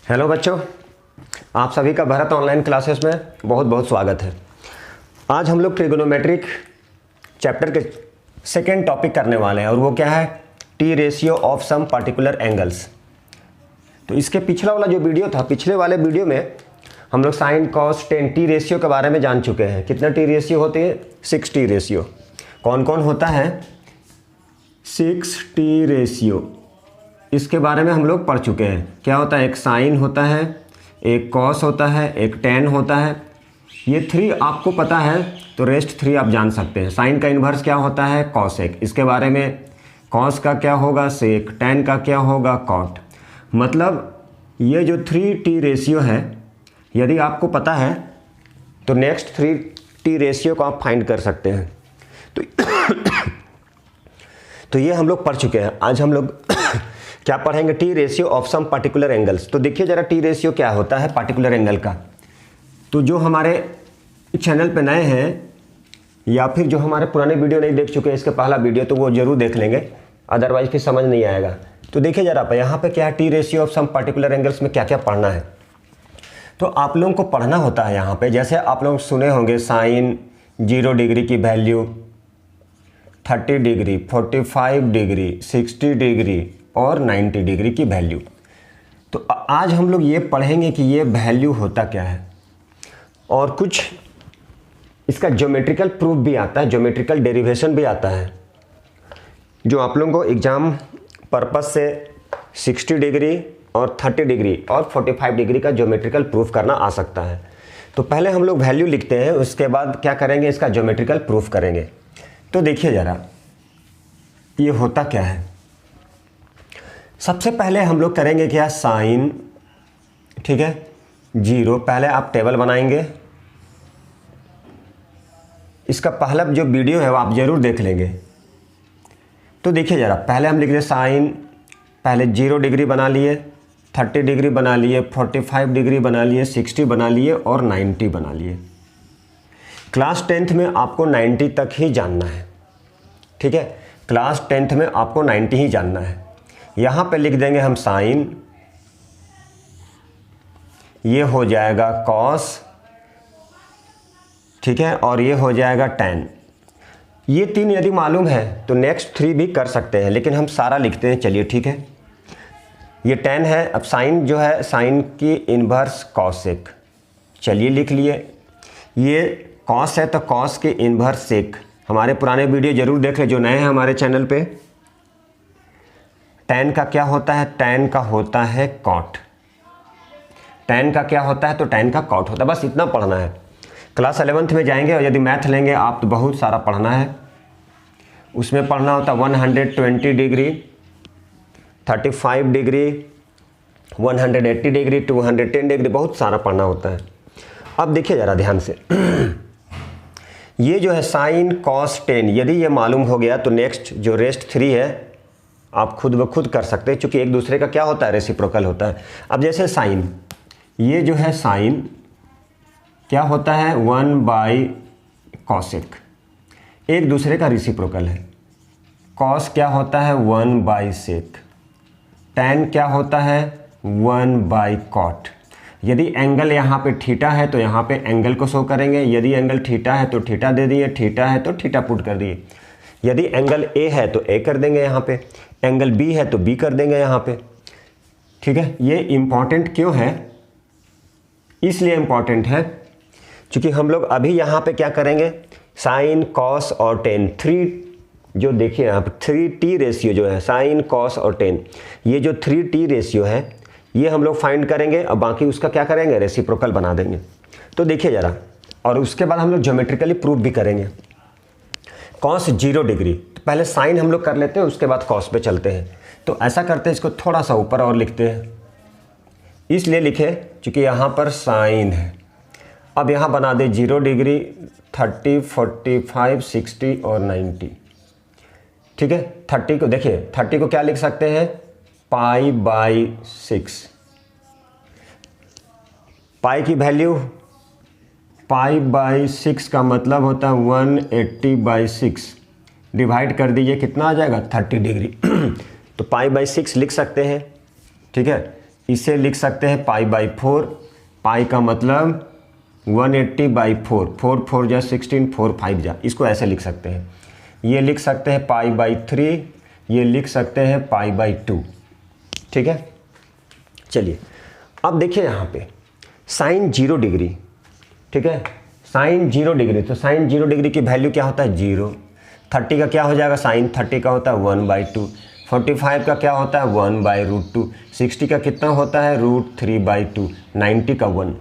Hello बच्चों, आप सभी का भरत ऑनलाइन क्लासेस में बहुत बहुत स्वागत है। आज हम लोग ट्रिगोनोमेट्रिक चैप्टर के सेकेंड टॉपिक करने वाले हैं और वो क्या है, T ratio of some particular angles. तो इसके पिछला वाला जो वीडियो था, पिछले वाले वीडियो में हम लोग sine cos tan T ratio के बारे में जान चुके हैं। कितना टी रेशियो होते हैं? 6 टी रेशियो। कौन कौन होता है? 6 टी रेशियो, इसके बारे में हम लोग पढ़ चुके हैं। क्या होता है? एक साइन होता है, एक कॉस होता है, एक टेन होता है। ये 3 आपको पता है तो रेस्ट 3 आप जान सकते हैं। साइन का इन्वर्स क्या होता है? कॉसेक। इसके बारे में कॉस का क्या होगा? सेक। टेन का क्या होगा? कॉट। मतलब ये जो 3 टी रेशियो है, यदि आपको पता है तो नेक्स्ट 3 टी रेशियो को आप फाइंड कर सकते हैं। तो ये हम लोग पढ़ चुके हैं। आज हम लोग क्या पढ़ेंगे? T ratio of some particular angles. तो देखिए जरा टी रेशियो क्या होता है पर्टिकुलर एंगल का। तो जो हमारे चैनल पे नए हैं या फिर जो हमारे पुराने वीडियो नहीं देख चुके हैं, इसके पहला वीडियो, तो वो जरूर देख लेंगे, अदरवाइज फिर समझ नहीं आएगा। तो देखिए जरा यहाँ पे क्या है, T ratio of some particular angles में क्या क्या पढ़ना है। तो आप लोगों को पढ़ना होता है यहाँ पे, जैसे आप लोग सुने होंगे साइन 0 डिग्री की वैल्यू 30 डिग्री, 45 डिग्री, 60 डिग्री और 90 डिग्री की वैल्यू। तो आज हम लोग ये पढ़ेंगे कि ये वैल्यू होता क्या है और कुछ इसका ज्योमेट्रिकल प्रूफ भी आता है, ज्योमेट्रिकल डेरिवेशन भी आता है, जो आप लोगों को एग्जाम पर्पस से 60 डिग्री और 30 डिग्री और 45 डिग्री का ज्योमेट्रिकल प्रूफ करना आ सकता है। तो पहले हम लोग वैल्यू लिखते हैं, उसके बाद क्या करेंगे, इसका ज्योमेट्रिकल प्रूफ करेंगे। तो देखिए ज़रा ये होता क्या है। सबसे पहले हम लोग करेंगे क्या, साइन, ठीक है, 0। पहले आप टेबल बनाएंगे, इसका पहला जो वीडियो है वो आप ज़रूर देख लेंगे। तो देखिए ज़रा, पहले हम लिख रहे साइन, पहले 0 डिग्री बना लिए, 30 डिग्री बना लिए, 45 डिग्री बना लिए, 60 बना लिए और 90 बना लिए। क्लास 10th में आपको 90 तक ही जानना है, ठीक है। क्लास 10th में आपको 90 ही जानना है। यहाँ पे लिख देंगे हम साइन, ये हो जाएगा कॉस, ठीक है, और ये हो जाएगा टेन। ये 3 यदि मालूम है तो नेक्स्ट 3 भी कर सकते हैं, लेकिन हम सारा लिखते हैं, चलिए ठीक है। ये टेन है। अब साइन जो है, साइन की इन्वर्स कॉसेक, चलिए लिख लिए। ये कॉस है तो कॉस के इन्वर्स सेक। हमारे पुराने वीडियो जरूर देख लें जो नए हैं हमारे चैनल पे। टेन का क्या होता है? टेन का होता है कॉट। टेन का क्या होता है? तो टेन का कॉट होता है। बस इतना पढ़ना है। क्लास 11th में जाएंगे और यदि मैथ लेंगे आप तो बहुत सारा पढ़ना है। उसमें पढ़ना होता है 120 डिग्री, 35 डिग्री, 180 डिग्री, 210 डिग्री, बहुत सारा पढ़ना होता है। अब देखिए ज़रा ध्यान से ये जो है साइन कॉस टेन, यदि ये मालूम हो गया तो नेक्स्ट जो रेस्ट 3 है आप खुद ब खुद कर सकते हैं, क्योंकि एक दूसरे का क्या होता है, रेसिप्रोकल होता है। अब जैसे साइन, ये जो है साइन क्या होता है, 1/कॉसेक, एक दूसरे का रेसिप्रोकल है। कॉस क्या होता है, 1/सेक। टेन क्या होता है, 1/कॉट। यदि एंगल यहाँ पे थीटा है तो यहाँ पे एंगल को शो करेंगे। यदि एंगल थीटा है तो थीटा दे दिए, थीटा है तो थीटा पुट कर दिए। यदि एंगल ए है तो ए कर देंगे यहाँ पे, एंगल बी है तो बी कर देंगे यहाँ पे, ठीक है। ये इम्पॉर्टेंट क्यों है? इसलिए इम्पॉर्टेंट है क्योंकि हम लोग अभी यहाँ पे क्या करेंगे, साइन कॉस और टेन, 3 जो देखिए यहाँ पे 3 टी रेशियो जो है, साइन कॉस और टेन, ये जो 3 टी रेशियो है ये हम लोग फाइंड करेंगे और बाकी उसका क्या करेंगे, रेसिप्रोकल बना देंगे। तो देखिए ज़रा, और उसके बाद हम लोग ज्योमेट्रिकली प्रूफ भी करेंगे। कॉस 0 डिग्री, तो पहले साइन हम लोग कर लेते हैं, उसके बाद कॉस पे चलते हैं। तो ऐसा करते हैं, इसको थोड़ा सा ऊपर और लिखते हैं, इसलिए लिखे क्योंकि यहाँ पर साइन है। अब यहाँ बना दे 0 डिग्री, 30, 45, 60 और 90, ठीक है। 30 को देखिए, 30 को क्या लिख सकते हैं, π/6। पाई की वैल्यू π/6 का मतलब होता है 180/6। डिवाइड कर दीजिए, कितना आ जाएगा, 30 डिग्री। तो π/6 लिख सकते हैं, ठीक है। इसे लिख सकते हैं π/4। पाई का मतलब 180/4, 4 4 जा 16, 4 5 जा, इसको ऐसे लिख सकते हैं। ये लिख सकते हैं π/3, ये लिख सकते हैं π/2। ठीक है, चलिए अब देखिए यहाँ पे साइन 0 डिग्री। ठीक है, साइन 0 डिग्री, तो साइन 0 डिग्री की वैल्यू क्या होता है 0। 30 का क्या हो जाएगा, साइन 30 का होता है 1/2। 45 का क्या होता है 1/√2। 60 का कितना होता है √3/2। 90 का 1।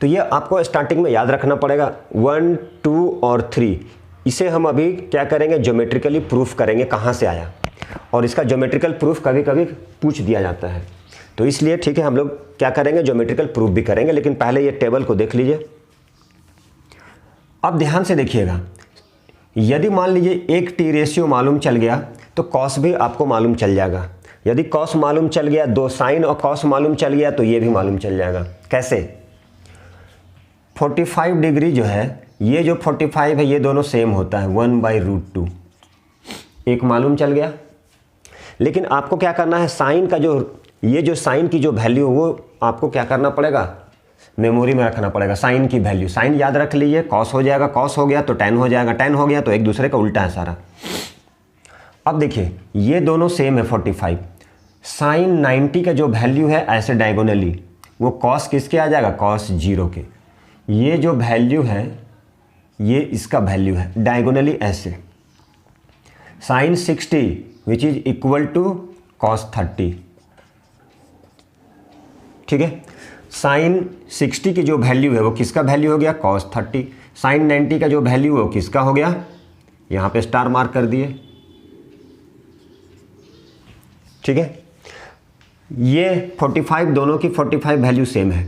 तो ये आपको स्टार्टिंग में याद रखना पड़ेगा 1, 2 और 3। इसे हम अभी क्या करेंगे, ज्योमेट्रिकली प्रूफ करेंगे कहाँ से आया, और इसका ज्योमेट्रिकल प्रूफ कभी कभी पूछ दिया जाता है। तो इसलिए ठीक है, हम लोग क्या करेंगे, ज्योमेट्रिकल प्रूफ भी करेंगे, लेकिन पहले ये टेबल को देख लीजिए। अब ध्यान से देखिएगा, यदि मान लीजिए एक टी रेशियो मालूम चल गया तो कॉस भी आपको मालूम चल जाएगा। यदि कॉस मालूम चल गया, 2 साइन और कॉस मालूम चल गया, तो ये भी मालूम चल जाएगा। कैसे, 45 डिग्री जो है, ये जो 45 है ये दोनों सेम होता है 1/√2। एक मालूम चल गया। लेकिन आपको क्या करना है, साइन का ये जो साइन की जो वैल्यू वो आपको क्या करना पड़ेगा, मेमोरी में रखना पड़ेगा। साइन की वैल्यू, साइन याद रख लीजिए, कॉस हो जाएगा, कॉस हो गया तो टेन हो जाएगा, टेन हो गया तो एक दूसरे का उल्टा है सारा। अब देखिए ये दोनों सेम है 45। साइन 90 का जो वैल्यू है ऐसे डायगोनली, वो कॉस किसके आ जाएगा, कॉस 0 के। ये जो वैल्यू है ये इसका वैल्यू है डायगोनली ऐसे। Sine 60 which is equal to cos 30। ठीक है, साइन 60 की जो वैल्यू है वो किसका वैल्यू हो गया, कॉस 30। साइन 90 का जो वैल्यू है वो किसका हो गया, यहाँ पे स्टार मार्क कर दिए। ठीक है, ये 45, दोनों की 45 वैल्यू सेम है।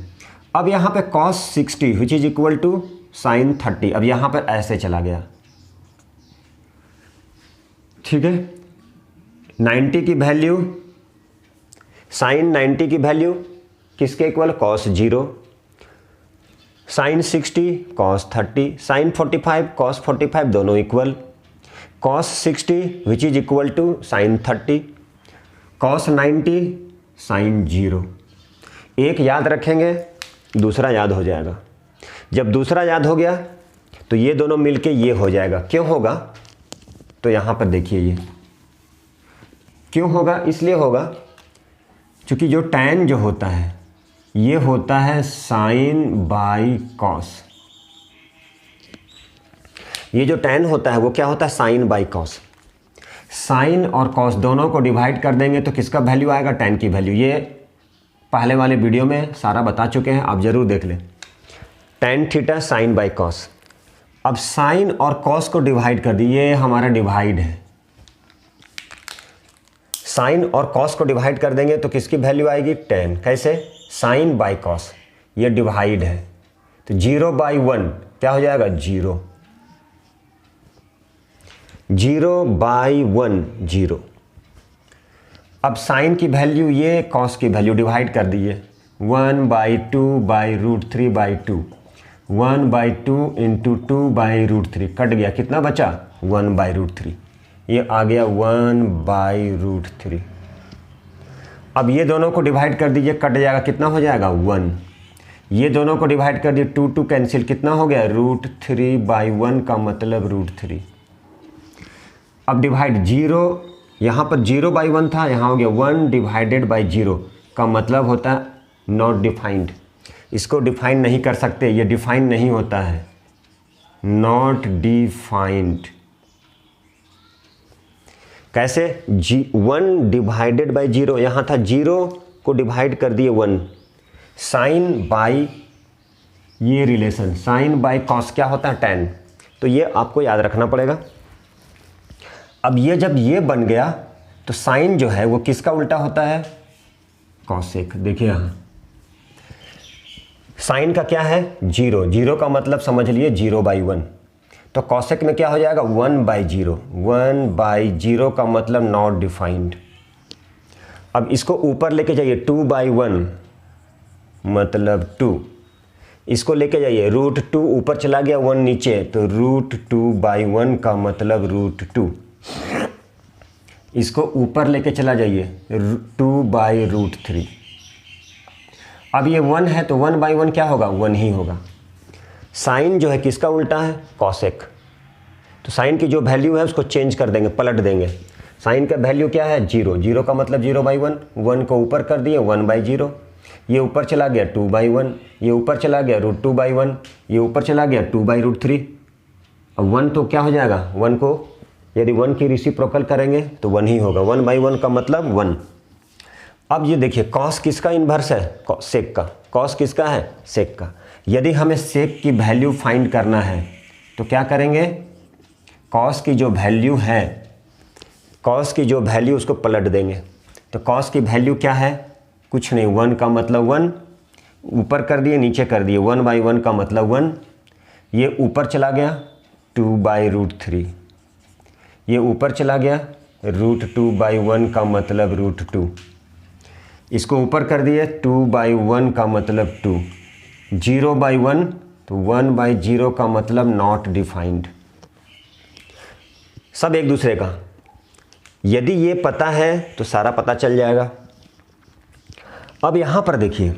अब यहाँ पे cos 60 which is equal to sine 30, अब यहाँ पर ऐसे चला गया। ठीक है, 90 की वैल्यू, साइन 90 की वैल्यू किसके equal, cos 0। Sine 60 cos 30, sine 45 cos 45, दोनों equal. Cos 60 which is equal to sine 30, cos 90 sine 0। एक याद रखेंगे, दूसरा याद हो जाएगा। जब दूसरा याद हो गया तो ये दोनों मिलके ये हो जाएगा। क्यों होगा, तो यहाँ पर देखिए ये क्यों होगा, इसलिए होगा क्योंकि जो tan जो होता है ये होता है साइन बाई कॉस। ये जो tan होता है वो क्या होता है, साइन बाई कॉस। साइन और कॉस दोनों को डिवाइड कर देंगे तो किसका वैल्यू आएगा, tan की वैल्यू। ये पहले वाले वीडियो में सारा बता चुके हैं, आप ज़रूर देख लें। tan theta sine by cos. अब साइन और कॉस को डिवाइड कर दिए, ये हमारा डिवाइड है। साइन और कॉस को डिवाइड कर देंगे तो किसकी वैल्यू आएगी, tan। कैसे, साइन बाई कॉस, ये डिवाइड है तो 0/1 क्या हो जाएगा, 0। 0/1 0। अब साइन की वैल्यू ये, कॉस की वैल्यू डिवाइड कर दीजिए 1/2/√3/2। 1/2 इंटू 2/√3 कट गया, कितना बचा 1/√3। ये आ गया 1/√3। अब ये दोनों को डिवाइड कर दीजिए, कट जाएगा, कितना हो जाएगा 1। ये दोनों को डिवाइड कर दिए, 2 2 कैंसिल, कितना हो गया √3/1 का मतलब √3। अब डिवाइड 0, यहाँ पर 0/1 था, यहाँ हो गया 1 डिवाइडेड बाई 0 का मतलब होता है नॉट डिफाइंड। इसको डिफाइन नहीं कर सकते, ये डिफाइन नहीं होता है, नॉट डिफाइंड। कैसे, 1 डिवाइडेड बाई 0, यहाँ था 0 को डिवाइड कर दिए 1। साइन बाई ये रिलेशन, साइन बाई कॉस क्या होता है, tan। तो ये आपको याद रखना पड़ेगा। अब ये जब ये बन गया तो साइन जो है वो किसका उल्टा होता है, कॉसेक। देखिए यहाँ साइन का क्या है 0, 0 का मतलब समझ लिए 0/1। तो कॉसेक में क्या हो जाएगा 1/0। 1/0 का मतलब नॉट डिफाइंड। अब इसको ऊपर लेके जाइए 2/1 मतलब 2। इसको लेके जाइए √2 ऊपर चला गया, 1 नीचे, तो √2/1 का मतलब √2। इसको ऊपर लेके चला जाइए 2/√3। अब ये 1 है तो 1/1 क्या होगा, 1 ही होगा। साइन जो है किसका उल्टा है, कॉसेक। तो साइन की जो वैल्यू है उसको चेंज कर देंगे, पलट देंगे। साइन का वैल्यू क्या है, 0। 0 का मतलब 0/1, 1 को ऊपर कर दिए 1/0, ये ऊपर चला गया 2/1, ये ऊपर चला गया √2/1, ये ऊपर चला गया 2/√3। अब 1 तो क्या हो जाएगा, 1 को यदि 1 की रेसिप्रोकल करेंगे तो 1 ही होगा। 1/1 का मतलब 1। अब ये देखिए कॉस किसका इन्वर्स है, सेक का। कॉस किसका है, सेक का। यदि हमें सेक की वैल्यू फाइंड करना है तो क्या करेंगे, कॉस की जो वैल्यू है, कॉस की जो वैल्यू उसको पलट देंगे। तो कॉस की वैल्यू क्या है, कुछ नहीं, 1 का मतलब 1, ऊपर कर दिए नीचे कर दिए, 1/1 का मतलब 1, ये ऊपर चला गया 2/√3, ये ऊपर चला गया √2/1 का मतलब √2, इसको ऊपर कर दिए 2/1 का मतलब 2, 0/1 तो 1/0 का मतलब नॉट डिफाइंड। सब एक दूसरे का। यदि ये पता है तो सारा पता चल जाएगा। अब यहाँ पर देखिए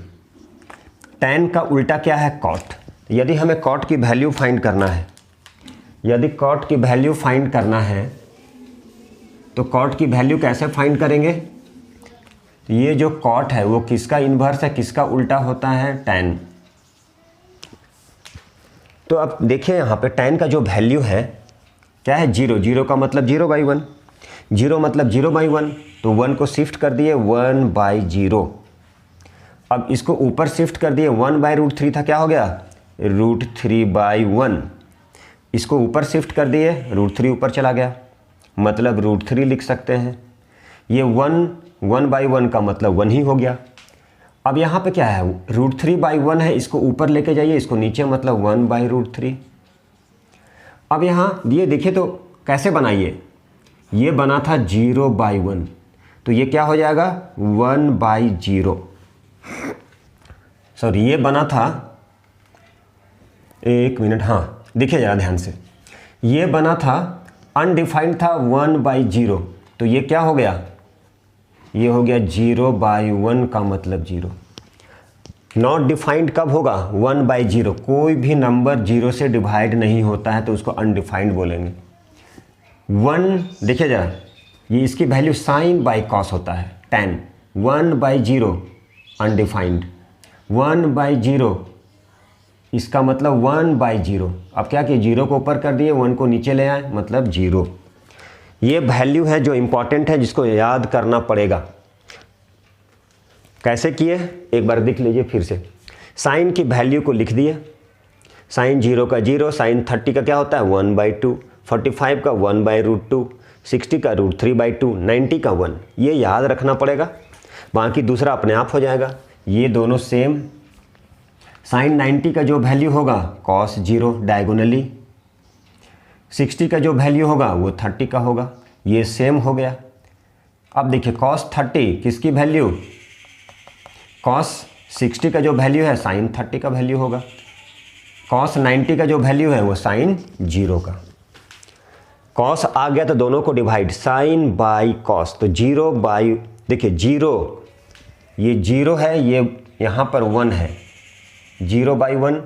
tan का उल्टा क्या है, कॉट। यदि हमें कॉट की वैल्यू फाइंड करना है, यदि कॉट की वैल्यू फाइंड करना है तो कॉट की वैल्यू कैसे फाइंड करेंगे, तो ये जो कॉट है वो किसका इन्वर्स है, किसका उल्टा होता है, tan। तो अब देखिए यहाँ पे tan का जो वैल्यू है क्या है, 0। 0 का मतलब 0/1, 0 मतलब 0/1, तो 1 को शिफ्ट कर दिए 1/0। अब इसको ऊपर शिफ्ट कर दिए, 1/√3 था, क्या हो गया √3/1। इसको ऊपर शिफ्ट कर दिए, √3 ऊपर चला गया, मतलब √3 लिख सकते हैं। ये 1/1 का मतलब 1 ही हो गया। अब यहाँ पे क्या है, √3/1 है, इसको ऊपर लेके जाइए, इसको नीचे, मतलब 1/√3। अब यहाँ ये देखिए तो कैसे बनाइए, ये बना था 0/1, तो ये क्या हो जाएगा 1/0। सॉरी, ये बना था, एक मिनट, हाँ देखिए ज़रा ध्यान से, ये बना था अनडिफाइंड था 1/0, तो ये क्या हो गया, ये हो गया 0/1 का मतलब 0। नॉट डिफाइंड कब होगा, 1/0। कोई भी नंबर 0 से डिवाइड नहीं होता है तो उसको अनडिफाइंड बोलेंगे। 1 देखिए ज़रा, ये इसकी वैल्यू साइन बाई कॉस होता है, tan। 1/0 अनडिफाइंड, 1/0 इसका मतलब 1/0। अब क्या किए, 0 को ऊपर कर दिए, 1 को नीचे ले आए, मतलब 0। ये वैल्यू है जो इम्पॉर्टेंट है, जिसको याद करना पड़ेगा। कैसे किए, एक बार देख लीजिए फिर से। साइन की वैल्यू को लिख दिए, साइन 0 का 0, साइन 30 का क्या होता है 1/2, 45 का 1/√2, 60 का √3/2, 90 का 1। ये याद रखना पड़ेगा, बाकी दूसरा अपने आप हो जाएगा। ये दोनों सेम। साइन 90 का जो वैल्यू होगा cos 0 डायगोनली, 60 का जो वैल्यू होगा वो 30 का होगा, ये सेम हो गया। अब देखिए cos 30 किसकी वैल्यू, cos 60 का जो वैल्यू है साइन 30 का वैल्यू होगा, cos 90 का जो वैल्यू है वो साइन 0 का। cos आ गया तो दोनों को डिवाइड, साइन बाई cos, तो 0 देखिए 0, ये 0 है, ये यहाँ पर 1 है, 0/1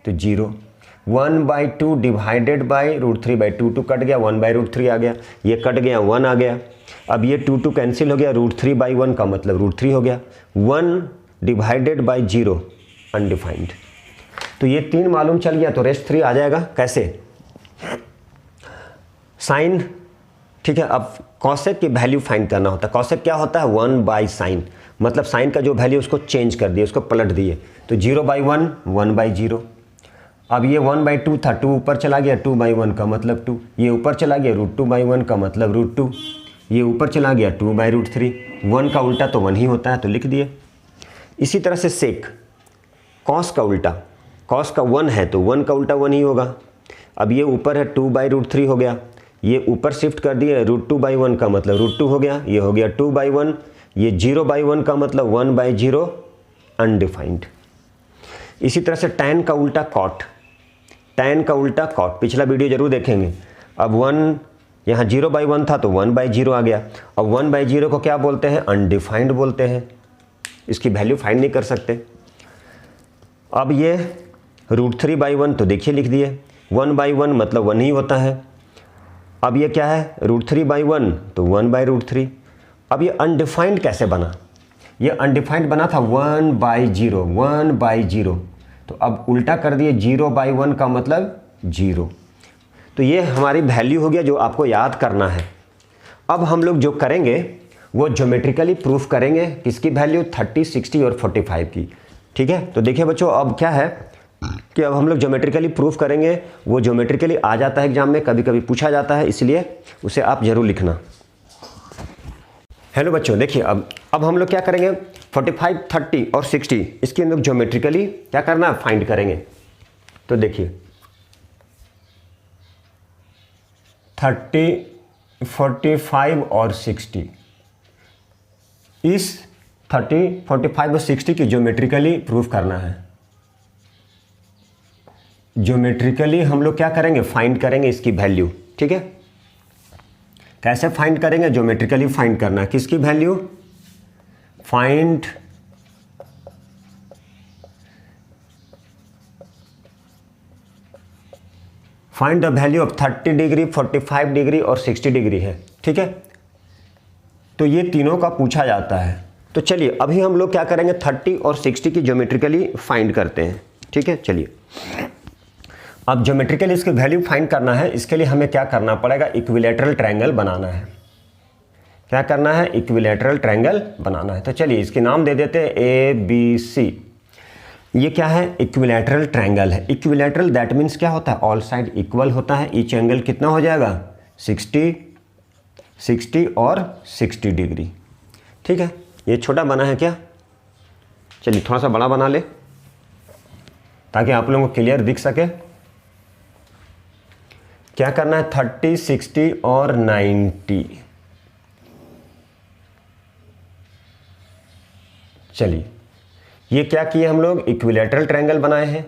तो 0, 1/2 डिवाइडेड बाई √3/2, 2 कट गया, 1/√3 आ गया, ये कट गया 1 आ गया। अब ये 2 कैंसिल हो गया, √3/1 का मतलब √3 हो गया, 1 डिवाइडेड बाई 0 अनडिफाइंड। तो ये 3 मालूम चल गया, तो रेस्ट 3 आ जाएगा। कैसे, साइन, ठीक है। अब कॉसेक की वैल्यू फाइंड करना होता है। कॉसेक क्या होता है, 1/sin, मतलब साइन का जो वैल्यू उसको चेंज कर दिए, उसको पलट दिए, तो 0/1 1/0। अब ये 1/2 था, 2 ऊपर चला गया, 2/1 का मतलब 2, ये ऊपर चला गया √2/1 का मतलब √2, ये ऊपर चला गया 2/√3। 1 का उल्टा तो 1 ही होता है, तो लिख दिए। इसी तरह से सेक, कॉस का उल्टा, कॉस का 1 है तो 1 का उल्टा 1 ही होगा। अब ये ऊपर है 2/√3 हो गया, ये ऊपर शिफ्ट कर दिए, √2/1 का मतलब √2 हो गया, ये हो गया 2/1, ये 0/1 का मतलब 1/0 अनडिफाइंड। इसी तरह से tan का उल्टा कॉट, tan का उल्टा कॉट, पिछला वीडियो जरूर देखेंगे। अब 1 यहाँ 0/1 था तो 1/0 आ गया। अब 1/0 को क्या बोलते हैं, अनडिफाइंड बोलते हैं, इसकी वैल्यू फाइंड नहीं कर सकते। अब ये √3/1 तो देखिए लिख दिए, 1/1 मतलब 1 ही होता है। अब ये क्या है √3/1 तो 1/√3। अब ये अनडिफाइंड कैसे बना, ये अनडिफाइंड बना था 1/0, 1/0, तो अब उल्टा कर दिए 0/1 का मतलब 0। तो ये हमारी वैल्यू हो गया जो आपको याद करना है। अब हम लोग जो करेंगे वो ज्योमेट्रिकली प्रूफ करेंगे किसकी वैल्यू, 30, 60 और 45 की। ठीक है, तो देखिए बच्चों अब क्या है कि अब हम लोग ज्योमेट्रिकली प्रूफ करेंगे। वो ज्योमेट्रिकली आ जाता है एग्जाम में, कभी कभी पूछा जाता है, इसलिए उसे आप जरूर लिखना। हेलो बच्चों, देखिए अब हम लोग क्या करेंगे, 45, 30 और 60 इसकी हम लोग ज्योमेट्रिकली क्या करना है, फाइंड करेंगे। तो देखिए 30, 45 और 60, इस 30, 45 और 60 की ज्योमेट्रिकली प्रूफ करना है। ज्योमेट्रिकली हम लोग क्या करेंगे, फाइंड करेंगे इसकी वैल्यू। ठीक है, कैसे फाइंड करेंगे, ज्योमेट्रिकली फाइंड करना है किसकी value, find the value of 30 degree, 45 degree और 60 डिग्री है। ठीक है, तो ये तीनों का पूछा जाता है। तो चलिए अभी हम लोग क्या करेंगे, 30 और 60 की ज्योमेट्रिकली फाइंड करते हैं। ठीक है, चलिए अब ज्योमेट्रिकली इसकी वैल्यू फाइंड करना है। इसके लिए हमें क्या करना पड़ेगा, इक्विलैटरल ट्रायंगल बनाना है। क्या करना है, इक्विलैटरल ट्रायंगल बनाना है। तो चलिए इसके नाम दे देते हैं ABC। ये क्या है, इक्विलैटरल ट्रायंगल है। इक्विलैटरल दैट मीन्स क्या होता है, ऑल साइड इक्वल होता है। ईच एंगल कितना हो जाएगा, 60, 60 और 60 डिग्री। ठीक है, ये छोटा बना है क्या, चलिए थोड़ा सा बड़ा बना ले ताकि आप लोगों को क्लियर दिख सके। क्या करना है, 30, 60 और 90। चलिए ये क्या किए हम लोग, इक्विलैटरल ट्रायंगल बनाए हैं,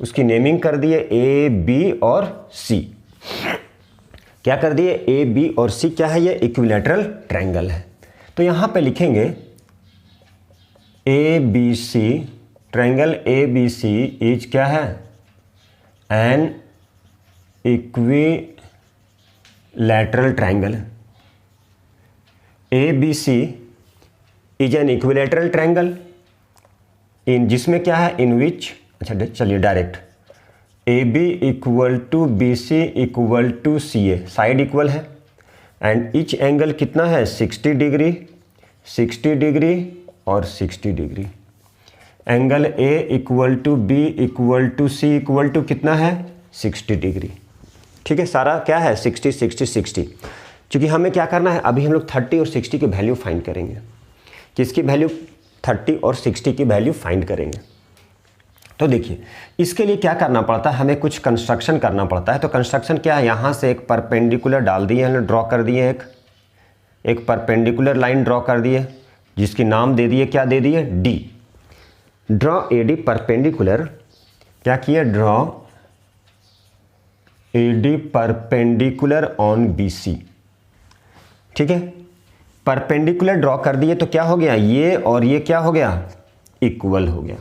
उसकी नेमिंग कर दिए AB और C। क्या कर दिए, AB और C क्या है, ये इक्विलैटरल ट्रायंगल है। तो यहां पे लिखेंगे ABC, ट्रायंगल ABC इज क्या है, an equilateral triangle. ABC is an equilateral triangle in, जिसमें क्या है, इन विच, अच्छा चलिए direct, AB equal to BC equal to CA, side equal है, एंड ईच एंगल कितना है, 60 डिग्री, 60 डिग्री और 60 degree. Angle A equal to B equal to C equal to कितना है, 60 डिग्री। ठीक है, सारा क्या है, 60, 60, 60। क्योंकि हमें क्या करना है, अभी हम लोग 30 और 60 की वैल्यू फाइंड करेंगे। किसकी वैल्यू, 30 और 60 की वैल्यू फाइंड करेंगे। तो देखिए इसके लिए क्या करना पड़ता है, हमें कुछ कंस्ट्रक्शन करना पड़ता है। तो कंस्ट्रक्शन क्या है, यहाँ से एक परपेंडिकुलर डाल दिए हैं, ड्रॉ कर दिए, एक परपेंडिकुलर लाइन ड्रॉ कर दिए, जिसकी नाम दे दिए, क्या दे दिए, D। ड्रॉ AD परपेंडिकुलर, क्या किया, draw AD perpendicular on BC। ठीक है, परपेंडिकुलर ड्रॉ कर दिए तो क्या हो गया, ये और ये क्या हो गया, इक्वल हो गया।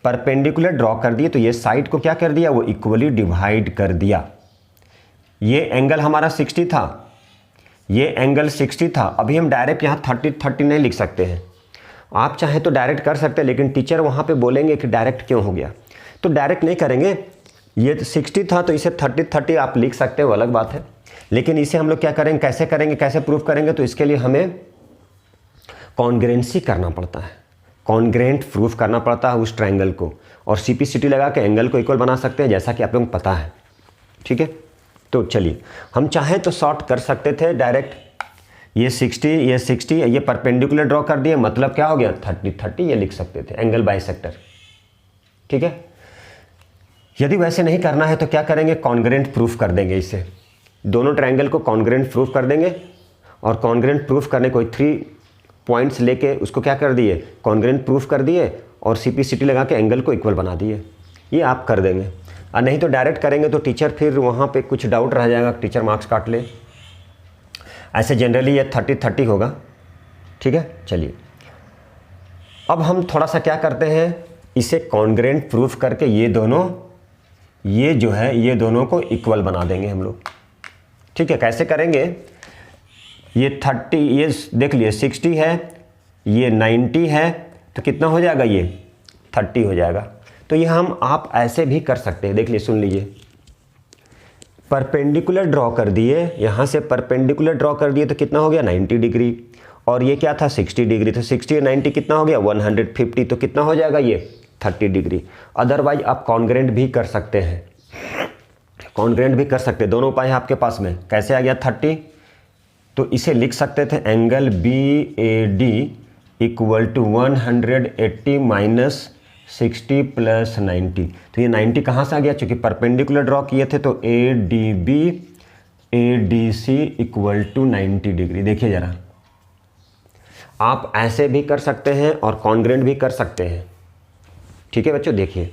परपेंडिकुलर ड्रॉ कर दिए तो ये साइड को क्या कर दिया, वो इक्वली डिवाइड कर दिया। ये एंगल हमारा 60 था, ये एंगल 60 था। अभी हम डायरेक्ट यहाँ 30, 30 नहीं लिख सकते हैं। आप चाहें तो डायरेक्ट कर सकते हैं, लेकिन टीचर वहाँ पे बोलेंगे कि डायरेक्ट क्यों हो गया, तो डायरेक्ट नहीं करेंगे। ये 60 था तो इसे 30, 30 आप लिख सकते हो, अलग बात है। लेकिन इसे हम लोग क्या करेंगे, कैसे करेंगे, कैसे प्रूफ करेंगे, तो इसके लिए हमें कॉन्ग्रेंसी करना पड़ता है, कॉन्ग्रेंट प्रूफ करना पड़ता है उस ट्रायंगल को, और CP/CT लगा के एंगल को इक्वल बना सकते हैं, जैसा कि आप लोगों को पता है। ठीक है, तो चलिए हम चाहें तो शॉर्ट कर सकते थे डायरेक्ट, ये 60, ये 60, ये परपेंडिकुलर ड्रॉ कर दिए, मतलब क्या हो गया, 30, 30 ये लिख सकते थे, एंगल बाइसेक्टर। ठीक है, यदि वैसे नहीं करना है तो क्या करेंगे, कॉन्ग्रेंट प्रूफ कर देंगे इसे, दोनों ट्रायंगल को कॉन्ग्रेंट प्रूफ कर देंगे। और कॉन्ग्रेंट प्रूफ करने कोई 3 पॉइंट्स लेके उसको क्या कर दिए, कॉन्ग्रेंट प्रूफ कर दिए, और CP/CT लगा के एंगल को इक्वल बना दिए। ये आप कर देंगे, और नहीं तो डायरेक्ट करेंगे तो टीचर फिर वहाँ पे कुछ डाउट रह जाएगा, टीचर मार्क्स काट ले। ऐसे जनरली ये 30, 30 होगा। ठीक है, चलिए अब हम थोड़ा सा क्या करते हैं, इसे कॉन्ग्रेंट प्रूफ करके ये जो है ये दोनों को इक्वल बना देंगे हम लोग। ठीक है, कैसे करेंगे? ये 30, ये देख लिए 60 है, ये 90 है, तो कितना हो जाएगा? ये 30 हो जाएगा। तो ये आप ऐसे भी कर सकते हैं। देख लिए, सुन लीजिए, परपेंडिकुलर ड्रॉ कर दिए, यहाँ से परपेंडिकुलर ड्रॉ कर दिए तो कितना हो गया? 90 डिग्री। और ये क्या था? 60 डिग्री। तो 60 और 90 कितना हो गया? 150। तो कितना हो जाएगा? ये 30 डिग्री। अदरवाइज आप कॉन्ग्रेंट भी कर सकते हैं, कॉन्ग्रेंट भी कर सकते हैं। दोनों उपाय है आपके पास में। कैसे आ गया 30? तो इसे लिख सकते थे angle BAD equal to 180 minus 60 plus 90। तो ये 90 कहाँ से आ गया? चूँकि परपेंडिकुलर ड्रॉ किए थे तो ADB ADC equal to 90 degree. देखिए ज़रा, आप ऐसे भी कर सकते हैं और कॉन्ग्रेंट भी कर सकते हैं। ठीक है बच्चों, देखिए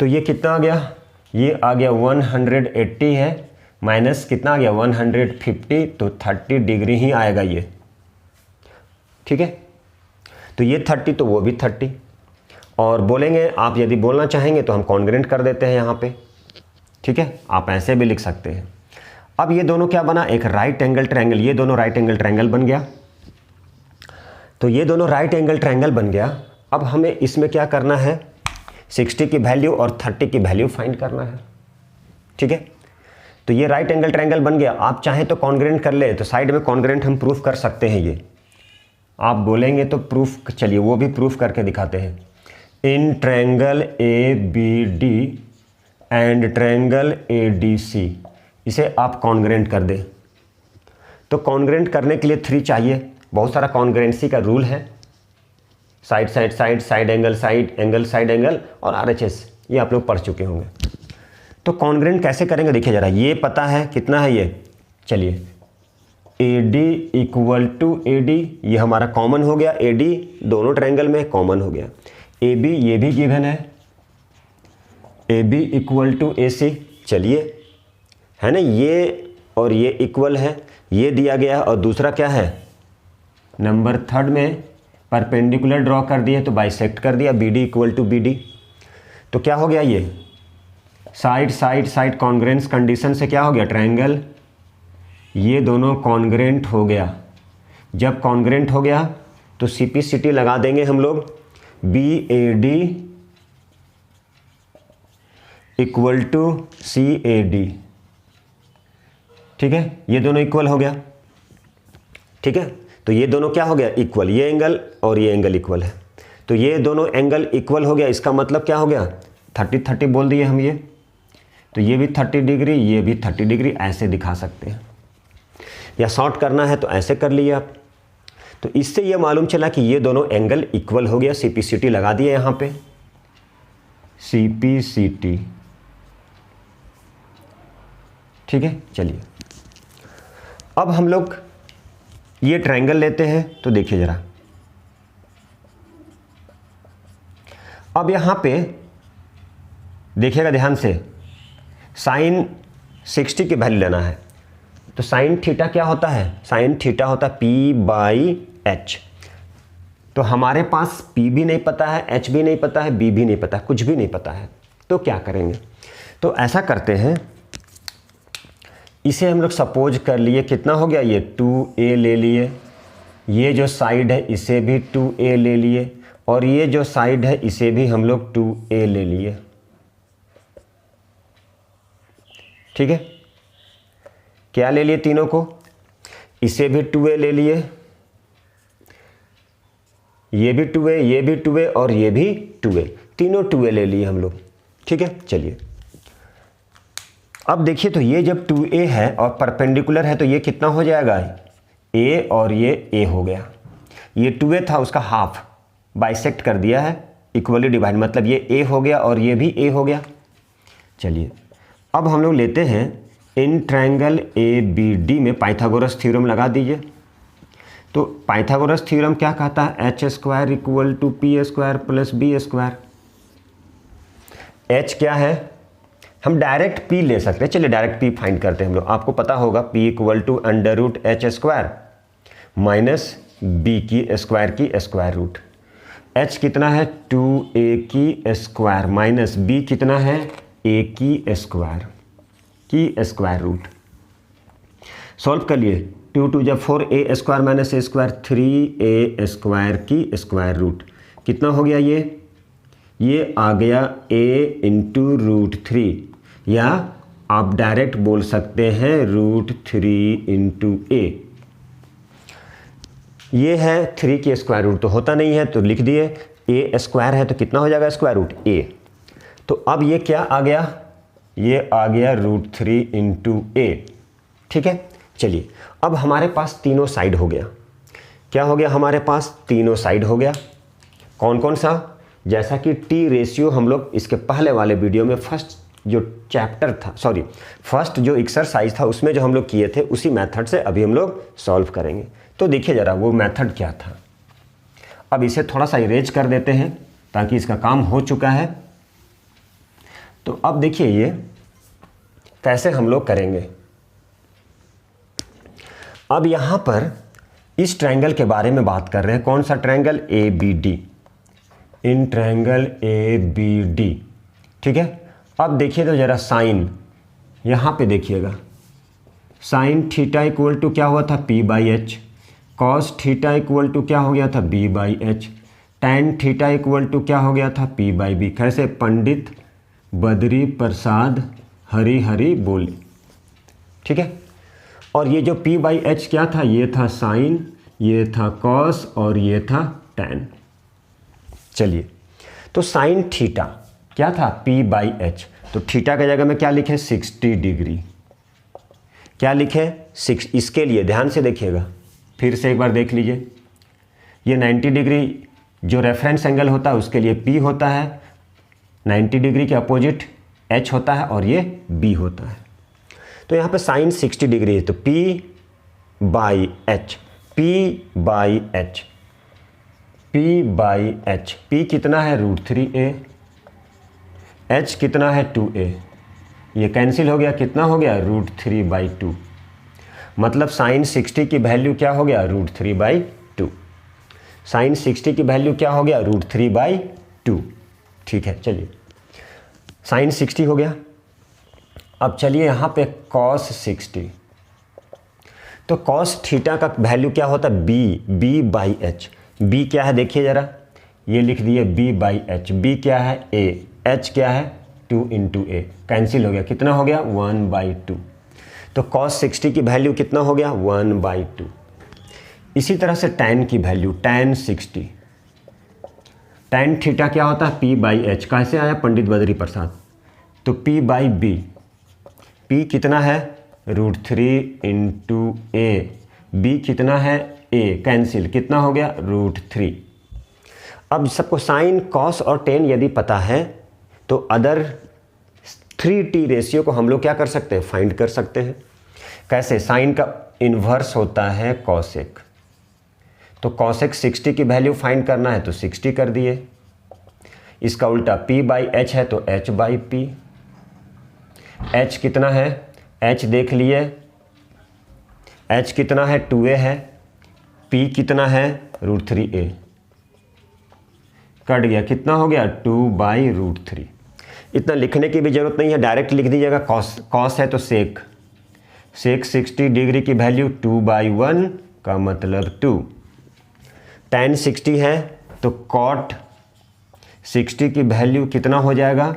तो ये कितना आ गया? ये आ गया 180 है, माइनस कितना आ गया? 150। तो 30 डिग्री ही आएगा ये। ठीक है, तो ये 30 तो वो भी 30। और बोलेंगे आप, यदि बोलना चाहेंगे तो हम कॉन्ग्रेंट कर देते हैं यहाँ पे। ठीक है, आप ऐसे भी लिख सकते हैं। अब ये दोनों क्या बना? एक राइट एंगल ट्रायंगल। ये दोनों राइट एंगल ट्रायंगल बन गया। तो ये दोनों राइट एंगल ट्रायंगल बन गया। अब हमें इसमें क्या करना है? 60 की वैल्यू और 30 की वैल्यू फाइंड करना है। ठीक है, तो ये राइट एंगल ट्रायंगल बन गया। आप चाहें तो कॉन्ग्रेंट कर ले, तो साइड में कॉन्ग्रेंट हम प्रूफ कर सकते हैं। ये आप बोलेंगे तो प्रूफ, चलिए वो भी प्रूफ करके दिखाते हैं। In triangle ABD and triangle ADC, इसे आप कॉन्ग्रेंट कर दें। तो कॉन्ग्रेंट करने के लिए 3 चाहिए। बहुत सारा कॉन्ग्रेंसी का रूल है, side side side, side angle side angle, side angle और RHS, ये आप लोग पढ़ चुके होंगे। तो कॉन्ग्रेंट कैसे करेंगे? देखिए ज़रा, ये पता है कितना है ये, चलिए AD इक्वल टू AD, ये हमारा कॉमन हो गया। AD दोनों ट्रायंगल में कॉमन हो गया। AB ये भी गिवन है, AB इक्वल टू AC, चलिए है ना, ये और ये इक्वल है, ये दिया गया है। और दूसरा क्या है? नंबर 3 में परपेंडिकुलर ड्रॉ कर दिए तो बाइसेक्ट कर दिया, BD इक्वल टू BD। तो क्या हो गया? ये side side side congruence condition से क्या हो गया? ट्रायंगल, ये दोनों कॉन्ग्रेंट हो गया। जब कॉन्ग्रेंट हो गया तो CPCT लगा देंगे हम लोग, BAD इक्वल टू CAD। ठीक है, ये दोनों इक्वल हो गया। ठीक है, तो ये दोनों क्या हो गया? इक्वल। ये एंगल और ये एंगल इक्वल है, तो ये दोनों एंगल इक्वल हो गया। इसका मतलब क्या हो गया? 30 बोल दिए हम ये। तो ये भी 30 डिग्री, ये भी 30 डिग्री, ऐसे दिखा सकते हैं। या शॉर्ट करना है तो ऐसे कर लिए आप। तो इससे ये मालूम चला कि ये दोनों एंगल इक्वल हो गया। CPCT लगा दिए यहाँ पे, CPCT। ठीक है, चलिए अब हम लोग ये ट्रायंगल लेते हैं। तो देखिए ज़रा, अब यहाँ पे देखिएगा ध्यान से, साइन 60 की वैल्यू लेना है। तो साइन थीटा क्या होता है? साइन थीटा होता है P/H। तो हमारे पास P भी नहीं पता है, H भी नहीं पता है, B भी नहीं पता है, कुछ भी नहीं पता है। तो क्या करेंगे? तो ऐसा करते हैं, इसे हम लोग सपोज कर लिए, कितना हो गया? ये 2A ले लिए। ये जो साइड है इसे भी 2A ले लिए, और ये जो साइड है इसे भी हम लोग 2A ले लिए। ठीक है, क्या ले लिए? तीनों को। इसे भी 2A ले लिए, ये भी 2A, ये भी 2A और ये भी 2A, तीनों 2A ले लिए हम लोग। ठीक है, चलिए अब देखिए, तो ये जब 2A है और परपेंडिकुलर है तो ये कितना हो जाएगा? A और ये A हो गया। ये 2A था, उसका हाफ बाइसेक्ट कर दिया है, इक्वली डिवाइड, मतलब ये A हो गया और ये भी A हो गया। चलिए अब हम लोग लेते हैं इन ट्रायंगल ABD में पाइथागोरस थ्योरम लगा दीजिए। तो पाइथागोरस थ्योरम क्या कहता है? H² equal to P² plus B²। H क्या है? हम डायरेक्ट P ले सकते हैं। चलिए डायरेक्ट P फाइंड करते हैं हम लोग। आपको पता होगा P equal to √H² minus B की स्क्वायर की स्क्वायर रूट। h कितना है 2a की स्क्वायर माइनस b कितना है a की स्क्वायर रूट। सॉल्व कर लिए, 2 2 जब 4a square minus a square 3a square की स्क्वायर रूट। कितना हो गया ये आ गया a इंटू रूट 3, या आप डायरेक्ट बोल सकते हैं रूट 3 इंटू a। ये है 3 की स्क्वायर रूट, तो होता नहीं है तो लिख दिए, a स्क्वायर है तो कितना हो जाएगा स्क्वायर रूट a। तो अब ये क्या आ गया, ये आ गया रूट 3 इंटू a। ठीक है, चलिए अब हमारे पास तीनों साइड हो गया। क्या हो गया हमारे पास, तीनों साइड हो गया। कौन कौन सा, जैसा कि टी रेशियो हम लोग इसके पहले वाले वीडियो में फर्स्ट जो एक्सरसाइज था उसमें जो हम लोग किए थे, उसी मेथड से अभी हम लोग सॉल्व करेंगे। तो देखिए ज़रा वो मेथड क्या था। अब इसे थोड़ा सा इरेज कर देते हैं ताकि इसका काम हो चुका है। तो अब देखिए ये कैसे हम लोग करेंगे। अब यहाँ पर इस ट्रायंगल के बारे में बात कर रहे हैं। कौन सा triangle, ABD, in triangle ABD। ठीक है, अब देखिए तो ज़रा साइन, यहाँ पे देखिएगा, साइन थीटा इक्वल टू क्या हुआ था P/H, cos theta equal to क्या हो गया था B/H, tan theta equal to क्या हो गया था P/B। कैसे, पंडित बद्री प्रसाद हरि हरि बोले। ठीक है, और ये जो P/H क्या था, ये था साइन, ये था कॉस और ये था टैन। चलिए, तो साइन थीटा क्या था P/H, तो थीटा की जगह में क्या लिखे 60 डिग्री। क्या लिखे 6, इसके लिए ध्यान से देखिएगा, फिर से एक बार देख लीजिए। ये 90 डिग्री जो रेफरेंस एंगल होता है उसके लिए P होता है, 90 डिग्री के अपोजिट H होता है और ये B होता है। तो यहाँ पे साइन 60 डिग्री है तो P/H, P कितना है √3a, H कितना है 2a, ये कैंसिल हो गया, कितना हो गया √3/2। मतलब साइन 60 की वैल्यू क्या हो गया √3/2। साइन 60 की वैल्यू क्या हो गया √3/2। ठीक है, चलिए साइन 60 हो गया। अब चलिए यहाँ पे कॉस 60, तो कॉस थीटा का वैल्यू क्या होता है B/H। B क्या है देखिए ज़रा, ये लिख दिए B/H। B क्या है A, H क्या है 2 इंटू A, कैंसिल हो गया, कितना हो गया 1/2। तो कॉस 60 की वैल्यू कितना हो गया 1/2। इसी तरह से टैन की वैल्यू, टैन 60, टैन थीटा क्या होता है P/H। कैसे आया पंडित बद्री प्रसाद, तो P/B, P कितना है √3 इंटू A, B कितना है A, कैंसिल, कितना हो गया √3। अब सबको साइन कॉस और टेन यदि पता है तो अदर 3T रेशियो को हम लोग क्या कर सकते हैं, फाइंड कर सकते हैं। कैसे, साइन का इन्वर्स होता है कॉसेक, तो कॉसेक 60 की वैल्यू फाइंड करना है तो 60 कर दिए। इसका उल्टा P/H है तो H/P। H कितना है, H देख लिए, H कितना है 2a है, P कितना है √3a, कट गया, कितना हो गया 2/√3। इतना लिखने की भी जरूरत नहीं है, डायरेक्ट लिख दीजिएगा। कॉस है तो सेक 60 डिग्री की वैल्यू 2/1 का मतलब 2। टैन 60 है तो कॉट 60 की वैल्यू कितना हो जाएगा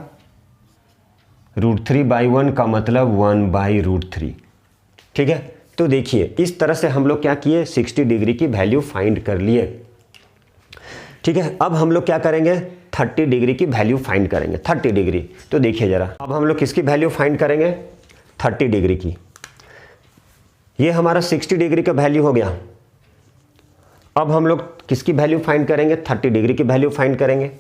√3/1 का मतलब 1/√3। ठीक है, तो देखिए इस तरह से हम लोग क्या किए, 60 डिग्री की वैल्यू फाइंड कर लिए। ठीक है, अब हम लोग क्या करेंगे 30 डिग्री की वैल्यू फाइंड करेंगे। 30 डिग्री, तो देखिए ज़रा, अब हम लोग किसकी वैल्यू फाइंड करेंगे 30 डिग्री की। ये हमारा 60 डिग्री का वैल्यू हो गया। अब हम लोग किसकी वैल्यू फाइंड करेंगे 30 डिग्री की वैल्यू फाइंड करेंगे।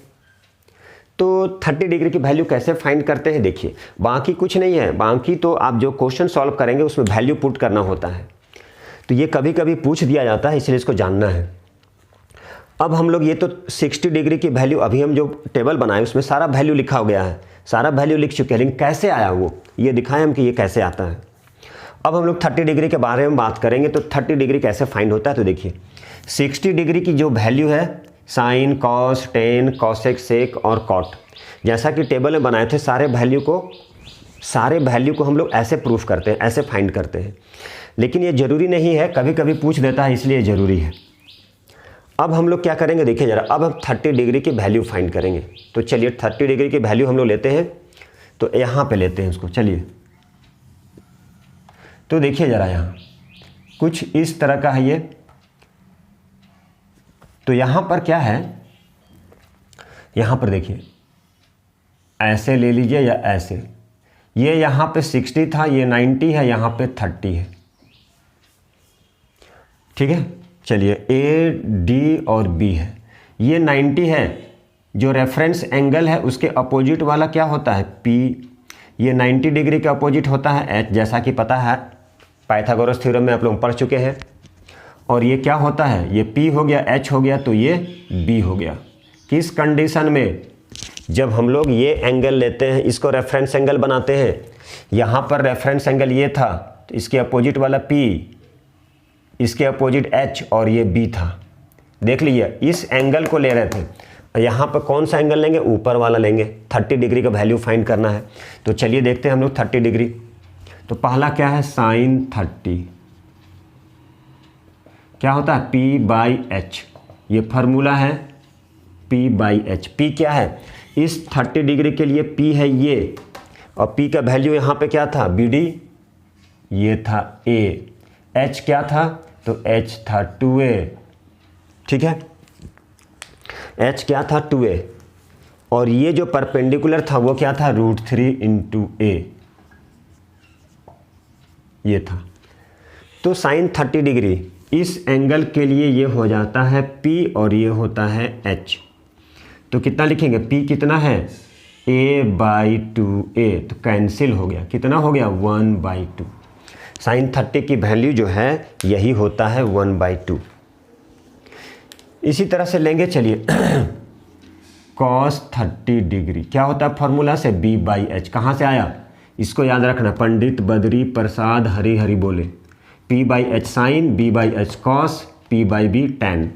तो 30 डिग्री की वैल्यू कैसे फाइंड करते हैं, देखिए बाकी कुछ नहीं है, बाकी तो आप जो क्वेश्चन सॉल्व करेंगे उसमें वैल्यू पुट करना होता है। तो ये कभी कभी पूछ दिया जाता है, इसलिए इसको जानना है। अब हम लोग ये तो 60 डिग्री की वैल्यू, अभी हम जो टेबल बनाए उसमें सारा वैल्यू लिखा हो गया है, सारा वैल्यू लिख चुके हैं, लेकिन कैसे आया वो ये दिखाएं हम कि ये कैसे आता है। अब हम लोग 30 डिग्री के बारे में बात करेंगे। तो 30 डिग्री कैसे फाइंड होता है, तो देखिए 60 डिग्री की जो वैल्यू है साइन, कॉस, टेन, कॉसेक, सेक और कॉट। जैसा कि टेबल में बनाए थे, सारे वैल्यू को हम लोग ऐसे प्रूफ करते हैं, ऐसे फाइंड करते हैं। लेकिन ये ज़रूरी नहीं है, कभी कभी पूछ देता है, इसलिए ज़रूरी है। अब हम लोग क्या करेंगे, देखिए ज़रा, अब हम 30 डिग्री की वैल्यू फाइंड करेंगे। तो चलिए 30 डिग्री की वैल्यू हम लोग लेते हैं, तो यहाँ पे लेते हैं उसको। चलिए, तो देखिए ज़रा, यहाँ कुछ इस तरह का है ये। तो यहाँ पर क्या है, यहाँ पर देखिए, ऐसे ले लीजिए या ऐसे। ये यहाँ पे 60 था, ये 90 है, यहाँ पे 30 है। ठीक है, चलिए, ए, डी और बी है। ये 90 है, जो रेफरेंस एंगल है उसके अपोजिट वाला क्या होता है, पी। ये 90 डिग्री के अपोजिट होता है एच, जैसा कि पता है, पाइथागोरस थ्योरम में आप लोग पढ़ चुके हैं। और ये क्या होता है, ये P हो गया, H हो गया, तो ये B हो गया। किस कंडीशन में, जब हम लोग ये एंगल लेते हैं, इसको रेफरेंस एंगल बनाते हैं। यहाँ पर रेफरेंस एंगल ये था, तो इसके अपोजिट वाला P, इसके अपोजिट H और ये B था। देख लीजिए, इस एंगल को ले रहे थे। यहाँ पर कौन सा एंगल लेंगे, ऊपर वाला लेंगे। 30 डिग्री का वैल्यू फाइंड करना है। तो चलिए देखते हैं हम लोग 30 डिग्री। तो पहला क्या है, साइन 30 क्या होता है, P/H। ये फार्मूला है P/H। P क्या है, इस 30 डिग्री के लिए P है ये, और P का वैल्यू यहाँ पे क्या था, BD, ये था A। H क्या था, तो H था 2A। ठीक है, H क्या था, 2A। और ये जो परपेंडिकुलर था वो क्या था, √3 × A, ये था। तो साइन 30 डिग्री इस एंगल के लिए ये हो जाता है P और ये होता है H। तो कितना लिखेंगे, P कितना है, A/2A, तो कैंसिल हो गया। कितना हो गया, 1/2। साइन 30 की वैल्यू जो है यही होता है 1/2। इसी तरह से लेंगे, चलिए cos 30 डिग्री क्या होता है, फार्मूला से B/H। कहाँ से आया, इसको याद रखना, पंडित बद्री प्रसाद हरि हरि बोले। P/H sine, B/H cos, P/B tan।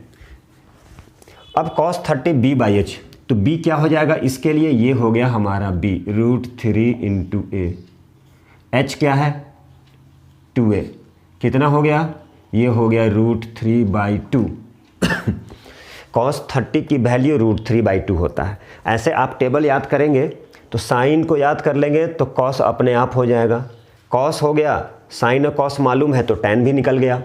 अब cos 30 B/H, तो B क्या हो जाएगा, इसके लिए ये हो गया हमारा B, √3 × A। H क्या है, 2A। कितना हो गया, ये हो गया √3/2। cos 30 की वैल्यू √3/2 होता है। ऐसे आप टेबल याद करेंगे तो साइन को याद कर लेंगे तो cos अपने आप हो जाएगा। cos हो गया, साइन और cos मालूम है तो tan भी निकल गया।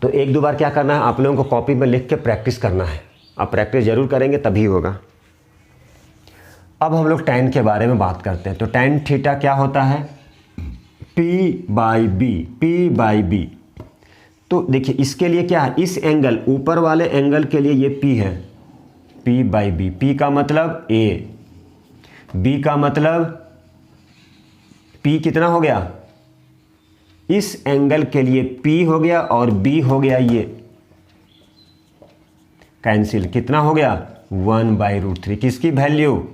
तो एक दो बार क्या करना है, आप लोगों को कॉपी में लिख के प्रैक्टिस करना है। आप प्रैक्टिस जरूर करेंगे तभी होगा। अब हम लोग tan के बारे में बात करते हैं। तो tan थीटा क्या होता है, P/B। तो देखिए इसके लिए क्या है, इस एंगल, ऊपर वाले एंगल के लिए ये P है, P/B। P का मतलब A, B का मतलब P कितना हो गया, इस एंगल के लिए P हो गया और B हो गया ये, कैंसिल। कितना हो गया, 1/√3। किसकी value,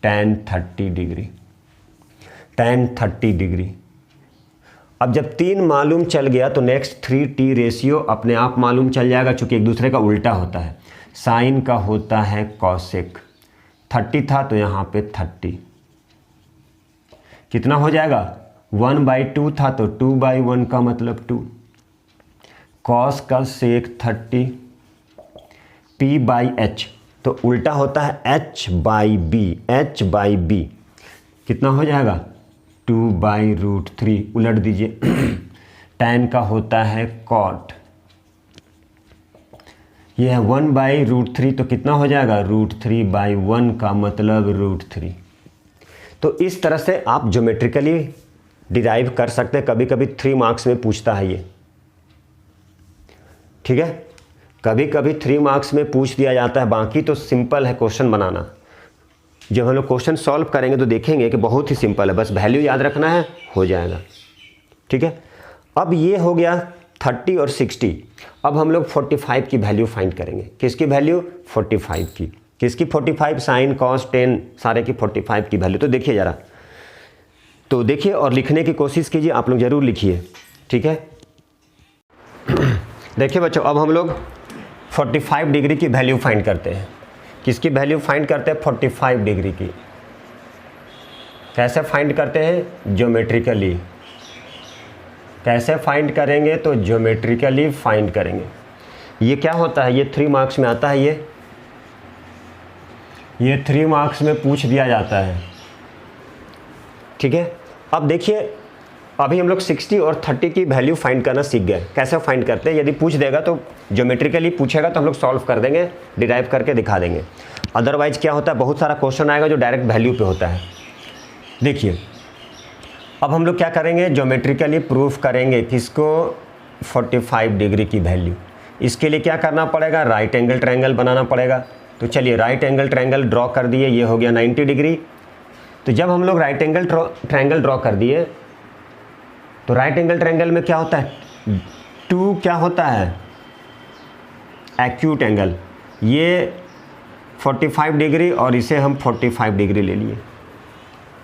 tan 30 degree. tan 30 degree. अब जब 3 मालूम चल गया तो नेक्स्ट 3T रेशियो अपने आप मालूम चल जाएगा, चूंकि एक दूसरे का उल्टा होता है। साइन का होता है कॉसेक। 30 था तो यहाँ पे 30, कितना हो जाएगा, 1/2 था तो 2/1 का मतलब 2। कॉस का सेक 30, P/H, तो उल्टा होता है H/B। कितना हो जाएगा, 2/√3। उलट दीजिए, tan का होता है cot, ये है 1/√3, तो कितना हो जाएगा, √3/1 का मतलब √3। तो इस तरह से आप ज्योमेट्रिकली डिराइव कर सकते हैं। कभी कभी 3 मार्क्स में पूछता है ये, ठीक है, कभी कभी 3 मार्क्स में पूछ दिया जाता है। बाकी तो सिंपल है क्वेश्चन बनाना। जब हम लोग क्वेश्चन सॉल्व करेंगे तो देखेंगे कि बहुत ही सिंपल है, बस वैल्यू याद रखना है, हो जाएगा। ठीक है, अब ये हो गया 30 और 60। अब हम लोग 45 की वैल्यू फाइंड करेंगे। किसकी वैल्यू, 45 की। किसकी 45, साइन कॉस टेन सारे की 45 की वैल्यू। तो देखिए ज़रा, तो देखिए और लिखने की कोशिश कीजिए, आप लोग ज़रूर लिखिए, ठीक है। देखिए बच्चों, अब हम लोग 45 डिग्री की वैल्यू फाइंड करते हैं। किसकी वैल्यू फाइंड करते हैं? 45 डिग्री की। कैसे फाइंड करते हैं? ज्योमेट्रिकली। कैसे फाइंड करेंगे? तो ज्योमेट्रिकली फाइंड करेंगे। ये क्या होता है? ये 3 मार्क्स में आता है। ये 3 मार्क्स में पूछ दिया जाता है। ठीक है, अब देखिए, अभी हम लोग 60 और 30 की वैल्यू फाइंड करना सीख गए। कैसे फाइंड करते हैं? यदि पूछ देगा तो ज्योमेट्रिकली पूछेगा तो हम लोग सॉल्व कर देंगे, डिराइव करके दिखा देंगे। अदरवाइज क्या होता है, बहुत सारा क्वेश्चन आएगा जो डायरेक्ट वैल्यू पे होता है। देखिए, अब हम लोग क्या करेंगे? ज्योमेट्रिकली प्रूफ करेंगे किसको? 45 डिग्री की वैल्यू। इसके लिए क्या करना पड़ेगा? राइट एंगल ट्रायंगल बनाना पड़ेगा। तो चलिए राइट एंगल ट्रायंगल ड्रॉ कर दिए, ये हो गया 90 डिग्री। तो जब हम लोग राइट एंगल ट्रायंगल ड्रॉ कर दिए तो राइट एंगल ट्रायंगल में क्या होता है? 2 क्या होता है? Acute angle. ये 45 डिग्री और इसे हम 45 डिग्री ले लिए।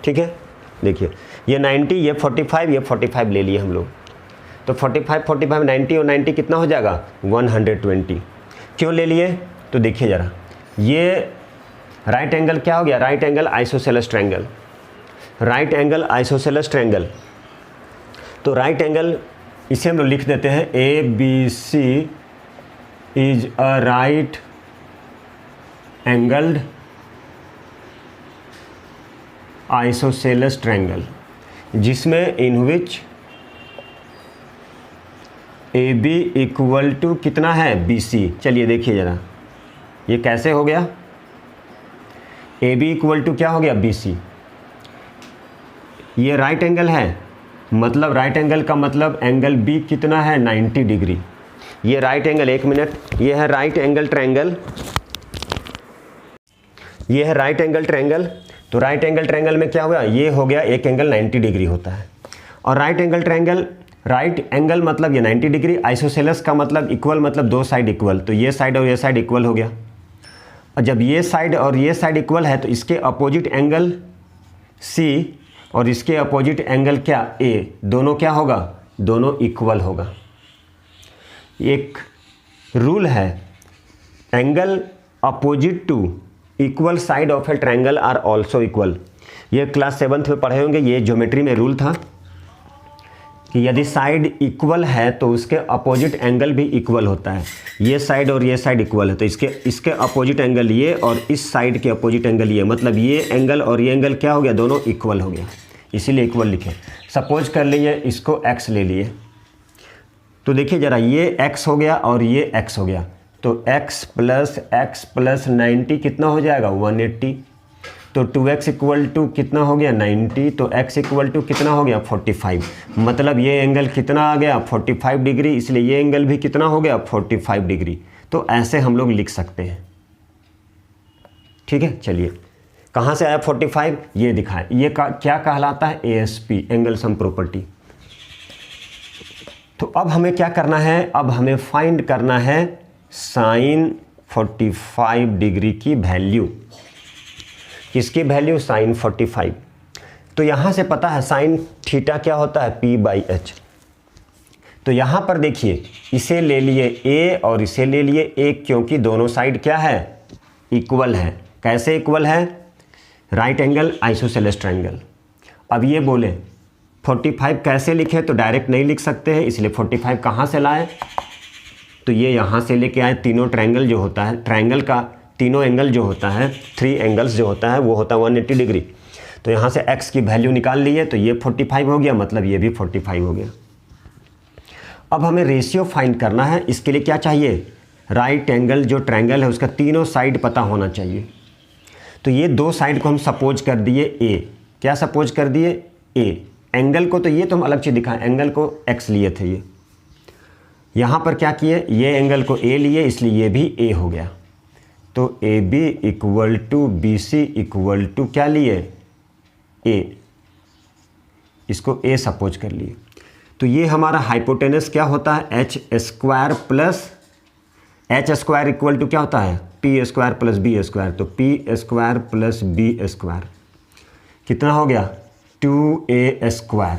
ठीक है, देखिए ये 90, ये 45, ये 45 ले लिए हम लोग। तो 45, 45, 90 और 90 कितना हो जाएगा? 120। क्यों ले लिए? तो देखिए ज़रा, ये राइट एंगल क्या हो गया? Right angle isosceles triangle. Right angle isosceles triangle. तो राइट एंगल इसे हम लोग लिख देते हैं ABC is a right angled isosceles triangle, जिसमें इन विच AB इक्वल टू कितना है? BC। चलिए देखिए ज़रा, ये कैसे हो गया? AB इक्वल टू क्या हो गया? BC। ये राइट एंगल है, मतलब राइट एंगल का मतलब एंगल B कितना है? 90 डिग्री। ये राइट एंगल, एक मिनट, ये है राइट एंगल ट्रायंगल, ये है राइट एंगल ट्रायंगल। तो राइट एंगल ट्रायंगल में क्या हुआ? ये हो गया एक एंगल 90 डिग्री होता है। और right angle triangle, right angle मतलब ये 90 डिग्री, आइसोसेलेस का मतलब इक्वल, मतलब 2 साइड इक्वल। तो ये साइड और ये साइड इक्वल हो गया। और जब ये साइड और ये साइड इक्वल है तो इसके अपोजिट एंगल C और इसके अपोजिट एंगल क्या? A, दोनों क्या होगा? दोनों इक्वल होगा। एक रूल है, angle opposite to equal side of a triangle are also equal. ये क्लास 7th में पढ़े होंगे। ये ज्योमेट्री में रूल था कि यदि साइड इक्वल है तो उसके अपोजिट एंगल भी इक्वल होता है। ये साइड और ये साइड इक्वल है तो इसके अपोजिट एंगल ये और इस साइड के अपोजिट एंगल ये, मतलब ये एंगल और ये एंगल क्या हो गया? दोनों इक्वल हो गया, इसीलिए इक्वल लिखे। सपोज कर लीजिए इसको x ले लिए, तो देखिए ज़रा, ये x हो गया और ये x हो गया। तो x प्लस 90 कितना हो जाएगा? 180। तो 2x इक्वल टू कितना हो गया? 90। तो x इक्वल टू कितना हो गया? 45। मतलब ये एंगल कितना आ गया? 45 डिग्री, इसलिए ये एंगल भी कितना हो गया? 45 डिग्री। तो ऐसे हम लोग लिख सकते हैं। ठीक है, चलिए कहाँ से आया 45? ये दिखाएं। ये क्या कहलाता है? ASP, angle sum property. तो अब हमें क्या करना है? अब हमें फाइंड करना है साइन 45 डिग्री की वैल्यू। किसकी वैल्यू? साइन 45। तो यहाँ से पता है साइन थीटा क्या होता है? P/H। तो यहाँ पर देखिए, इसे ले लिए A और इसे ले लिए A, क्योंकि दोनों साइड क्या है? इक्वल है। कैसे इक्वल है? Right angle isosceles triangle. अब ये बोले 45 कैसे लिखे? तो डायरेक्ट नहीं लिख सकते हैं, इसलिए 45 कहाँ से लाए? तो ये यहाँ से लेके आए। तीनों ट्रायंगल जो होता है, ट्रायंगल का तीनों एंगल जो होता है, 3 एंगल्स जो होता है वो होता है 180 डिग्री। तो यहाँ से x की वैल्यू निकाल लिए, तो ये 45 हो गया, मतलब ये भी 45 हो गया। अब हमें रेशियो फाइंड करना है। इसके लिए क्या चाहिए? राइट एंगल जो ट्रायंगल है उसका तीनों साइड पता होना चाहिए। तो ये 2 साइड को हम सपोज कर दिए A। क्या सपोज कर दिए? A। एंगल को तो ये तो हम अलग चीज़ दिखाएं, एंगल को x लिए थे। ये यहाँ पर क्या किए? ये एंगल को A लिए, इसलिए ये भी A हो गया। तो AB equal to BC equal to क्या लिए? A। इसको A सपोज कर लिए। तो ये हमारा हाइपोटेनस क्या होता है? h² plus h² equal to क्या होता है? p² plus b²। तो p² प्लस b² कितना हो गया? 2a²।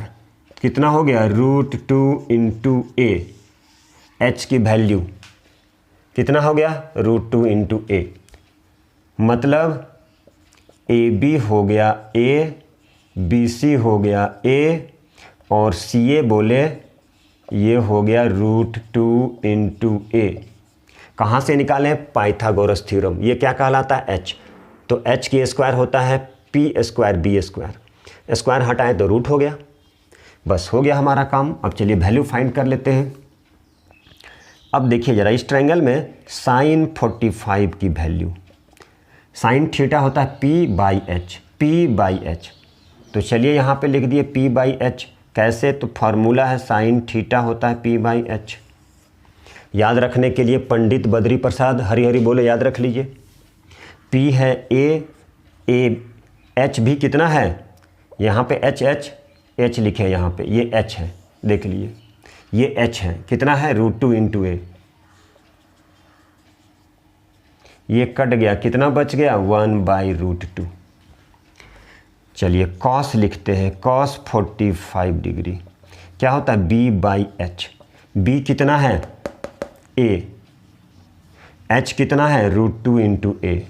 कितना हो गया? √2 × a। h की वैल्यू कितना हो गया, √2 इंटू ए, मतलब ए बी हो गया ए, बी सी हो गया ए, और सी ए बोले ये हो गया √2 इंटू ए। कहाँ से निकालें, पाइथागोरस थ्योरम। ये क्या कहलाता है, एच। तो एच की स्क्वायर होता है P square B square, square हटाए तो रूट हो गया। बस हो गया हमारा काम। अब चलिए वैल्यू फाइंड कर लेते हैं। अब देखिए ज़रा इस ट्रायंगल में साइन 45 की वैल्यू, साइन थीटा होता है पी बाई एच। तो चलिए यहाँ पे लिख दिए पी बाई एच। कैसे, तो फार्मूला है साइन थीटा होता है पी बाई एच। याद रखने के लिए पंडित बद्री प्रसाद हरी हरी बोले, याद रख लीजिए। पी है ए, एच भी कितना है, यहाँ पे एच लिखे हैं, यहाँ पे ये एच है, देख लीजिए ये एच है, कितना है, √2 इंटू ए। ये कट गया, कितना बच गया, 1/√2। चलिए कॉस लिखते हैं, कॉस 45 डिग्री क्या होता है, बी बाई एच। बी कितना है, ए, एच कितना है, √2 इंटू ए।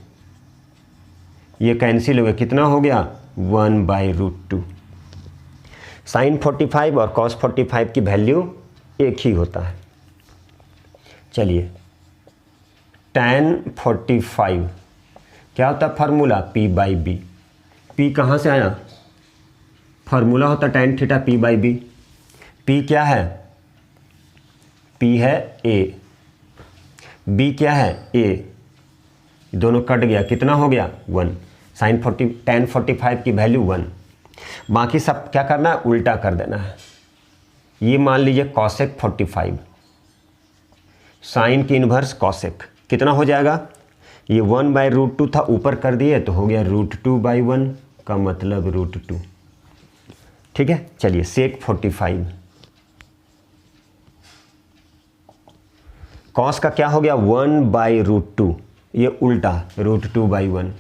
ये कैंसिल हो गया, कितना हो गया, 1/√2। साइन 45 और कॉस 45 की वैल्यू एक ही होता है। चलिए tan 45 क्या होता है, formula p by B. p कहाँ से आया, फार्मूला होता है tan theta p by B. p क्या है, p है a, b क्या है a, दोनों कट गया, कितना हो गया, 1। tan 45 की वैल्यू 1। बाकी सब क्या करना है, उल्टा कर देना है। ये मान लीजिए कॉसेक 45, साइन की इन्वर्स कॉसेक कितना हो जाएगा, ये 1/√2 था, ऊपर कर दिए तो हो गया √2/1 का मतलब √2। ठीक है, चलिए सेक 45, कॉस का क्या हो गया, 1/√2, ये उल्टा √2/1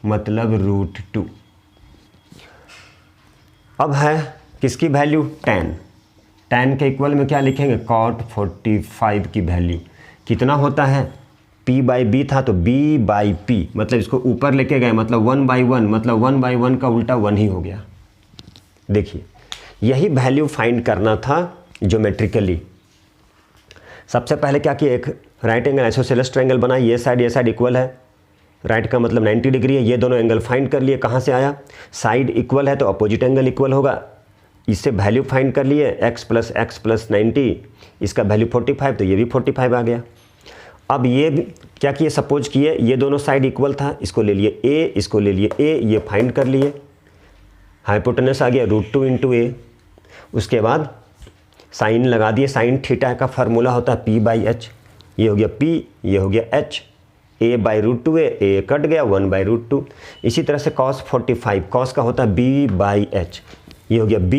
मतलब √2। अब है किसकी वैल्यू, tan के इक्वल में क्या लिखेंगे, cot 45 की वैल्यू कितना होता है, p बाई बी था तो b बाई पी, मतलब इसको ऊपर लेके गए मतलब 1/1, मतलब 1/1 का उल्टा 1 ही हो गया। देखिए यही वैल्यू फाइंड करना था ज्योमेट्रिकली। सबसे पहले क्या किया, एक राइट एंगल आइसोसेलेस ट्रायंगल बनाई, ये साइड इक्वल है, राइट का मतलब 90 डिग्री है, ये दोनों एंगल फाइंड कर लिए। कहाँ से आया, साइड इक्वल है तो अपोजिट एंगल इक्वल होगा, इससे वैल्यू फाइंड कर लिए, x + 90, इसका वैल्यू 45 तो ये भी 45 आ गया। अब ये क्या किए, सपोज किए ये दोनों साइड इक्वल था, इसको ले लिए a, इसको ले लिए a, ये फाइंड कर लिए, हाइपोटेनस आ गया √2 इंटू ए। उसके बाद साइन लगा दिए, साइन थीटा का फार्मूला होता है p बाई एच, ये हो गया p, ये हो गया h, a/√2 है, a कट गया 1/√2। इसी तरह से cos 45, cos का होता है b बाई एच, ये हो गया b,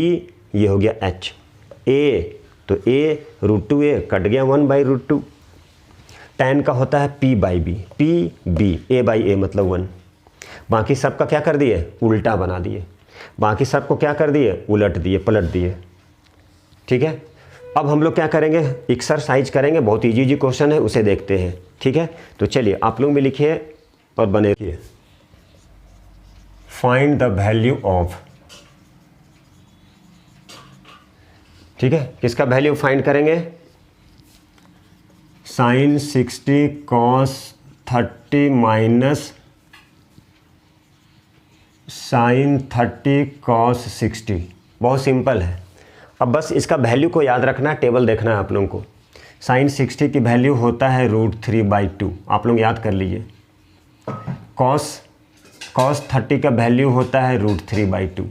ये हो गया h, a तो a√2a कट गया 1/√2। tan का होता है p by B, b a बाई a मतलब 1। बाकी सबका क्या कर दिए, उल्टा बना दिए, बाकी सबको क्या कर दिए, उलट दिए, पलट दिए। ठीक है, अब हम लोग क्या करेंगे, एक्सरसाइज करेंगे, बहुत इजी क्वेश्चन है, उसे देखते हैं। ठीक है, तो चलिए आप लोग भी लिखिए और बने रहिए। फाइंड द वैल्यू ऑफ, ठीक है, किसका वैल्यू फाइंड करेंगे, sine 60 cos 30 minus sine 30 cos 60। बहुत सिंपल है। अब बस इसका वैल्यू को याद रखना है, टेबल देखना है आप लोगों को। साइन 60 की वैल्यू होता है √3/2, आप लोग याद कर लीजिए। cos 30 का वैल्यू होता है √3/2।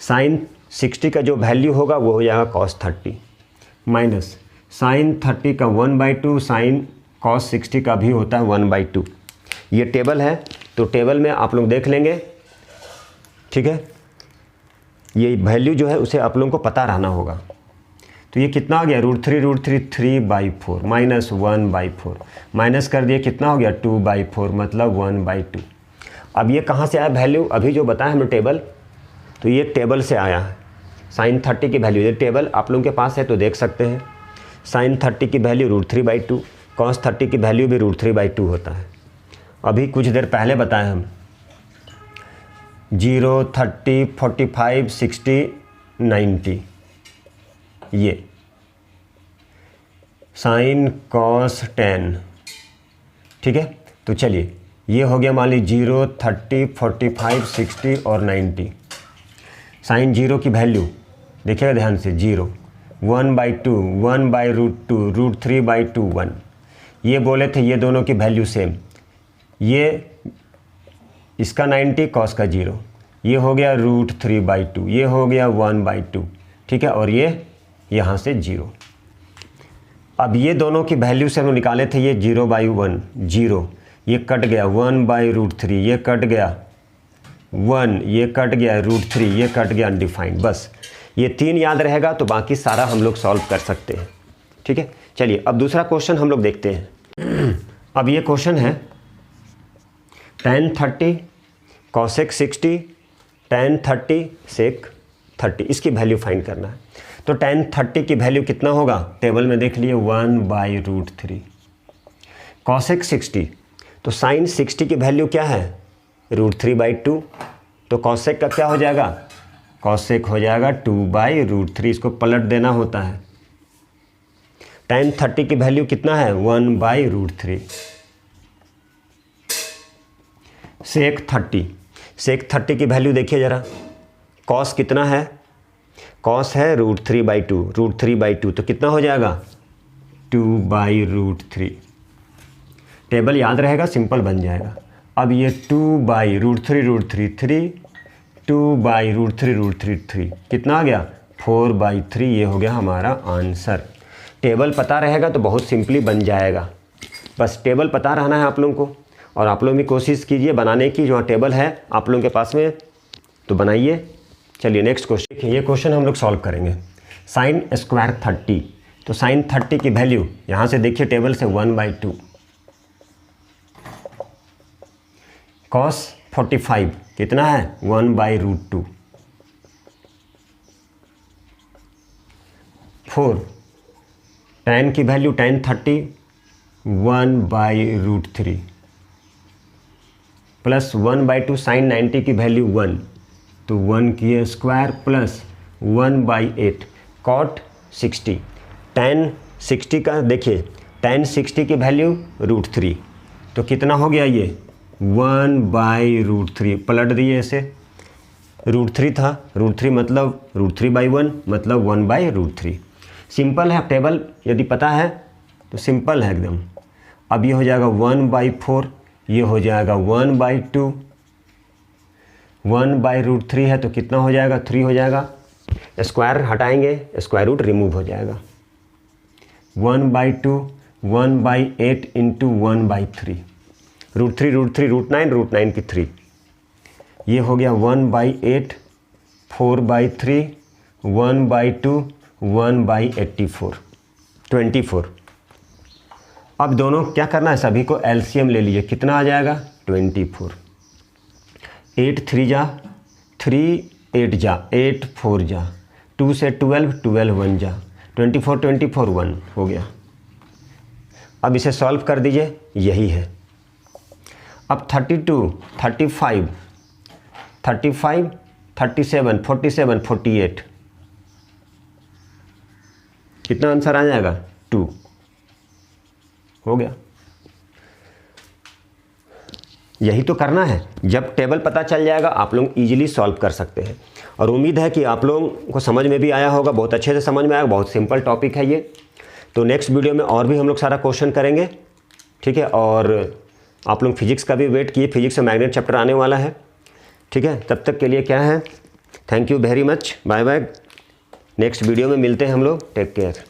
साइन 60 का जो वैल्यू होगा वो हो जाएगा cos 30 माइनस साइन 30 का 1/2, साइन cos 60 का भी होता है 1/2। ये टेबल है तो टेबल में आप लोग देख लेंगे। ठीक है, ये वैल्यू जो है उसे आप लोगों को पता रहना होगा। तो ये कितना हो गया, √3 3/4 माइनस 1/4, माइनस कर दिए, कितना हो गया 2/4 मतलब 1/2। अब ये कहाँ से आया वैल्यू, अभी जो बताया हमें टेबल, तो ये टेबल से आया है। साइन 30 की वैल्यू, ये टेबल आप लोगों के पास है तो देख सकते हैं। साइन 30 की वैल्यू √3/2, cos 30 की वैल्यू भी √3/2 होता है। अभी कुछ देर पहले बताए हम 0, 30, 45, 60, 90 ये sin cos 10, ठीक है। तो चलिए ये हो गया मान लीजिए 0, 30, 45, 60 और 90। साइन 0 की वैल्यू देखिएगा ध्यान से 0, 1/2, 1/√2, √3/2, 1। ये बोले थे ये दोनों की वैल्यू सेम, ये इसका 90 कॉस का 0, ये हो गया √3/2, ये हो गया 1/2, ठीक है। और ये यहाँ से 0। अब ये दोनों की वैल्यू से हम निकाले थे ये 0/1, 0, ये कट गया 1/√3, ये कट गया 1, ये कट गया √3, ये कट गया अनडिफाइंड। बस ये 3 याद रहेगा तो बाकी सारा हम लोग सॉल्व कर सकते हैं, ठीक है। चलिए अब दूसरा क्वेश्चन हम लोग देखते हैं। अब ये क्वेश्चन है tan 30 cosec 60 tan 30 sec 30, इसकी वैल्यू फाइंड करना है। तो tan 30 की वैल्यू कितना होगा, टेबल में देख लिए 1/√3। cosec 60, तो sin 60 की वैल्यू क्या है √3/2, तो cosec का क्या हो जाएगा, cosec हो जाएगा 2/√3, इसको पलट देना होता है। tan 30 की वैल्यू कितना है 1/√3। sec 30 की वैल्यू देखिए ज़रा, cos कितना है, cos है √3/2, तो कितना हो जाएगा 2/√3। टेबल याद रहेगा, सिंपल बन जाएगा। अब ये 2/√3, 2/√3, कितना आ गया 4/3, ये हो गया हमारा आंसर। टेबल पता रहेगा तो बहुत सिंपली बन जाएगा, बस टेबल पता रहना है आप लोगों को। और आप लोग भी कोशिश कीजिए बनाने की, जो टेबल है आप लोगों के पास में तो बनाइए। चलिए नेक्स्ट क्वेश्चन, ये क्वेश्चन हम लोग सॉल्व करेंगे। sin स्क्वायर 30, तो sin 30 की वैल्यू यहाँ से देखिए टेबल से 1/2। cos 45 कितना है 1/√2। 4 tan की वैल्यू tan 30 1/√3 प्लस 1/2 sin 90 की वैल्यू 1, तो 1 की स्क्वायर प्लस 1/8 cot 60। tan 60 का देखिए tan 60 की वैल्यू √3, तो कितना हो गया ये 1/√3, पलट दिए इसे, √3 था, √3 मतलब √3/1 मतलब 1/√3। सिंपल है, टेबल यदि पता है तो सिंपल है एकदम। अब ये हो जाएगा 1/4, ये हो जाएगा 1/2, 1/√3 है तो कितना हो जाएगा 3 हो जाएगा। स्क्वायर हटाएंगे, स्क्वायर रूट रिमूव हो जाएगा। 1/2, 1/8 इंटू 1/3, √3, √9 की 3, ये हो गया 1/8, 4/3, 1/2, 1/84, 24। अब दोनों क्या करना है, सभी को एलसीएम ले लीजिए, कितना आ जाएगा 24। 8 3 जा 3, 8 जा 8 4 जा, 2 से 12, 12 1 जा, 24 24 1 हो गया। अब इसे सॉल्व कर दीजिए, यही है। अब 32, 35, 37, 47, 48, कितना आंसर आ जाएगा 2 हो गया। यही तो करना है, जब टेबल पता चल जाएगा आप लोग इजीली सॉल्व कर सकते हैं। और उम्मीद है कि आप लोगों को समझ में भी आया होगा, बहुत अच्छे से समझ में आया, बहुत सिंपल टॉपिक है ये। तो नेक्स्ट वीडियो में और भी हम लोग सारा क्वेश्चन करेंगे, ठीक है। और आप लोग फिजिक्स का भी वेट किए, फिजिक्स में मैग्नेट चैप्टर आने वाला है, ठीक है। तब तक के लिए क्या है, thank you very much, bye bye. Next video में मिलते हैं हम लोग, टेक केयर।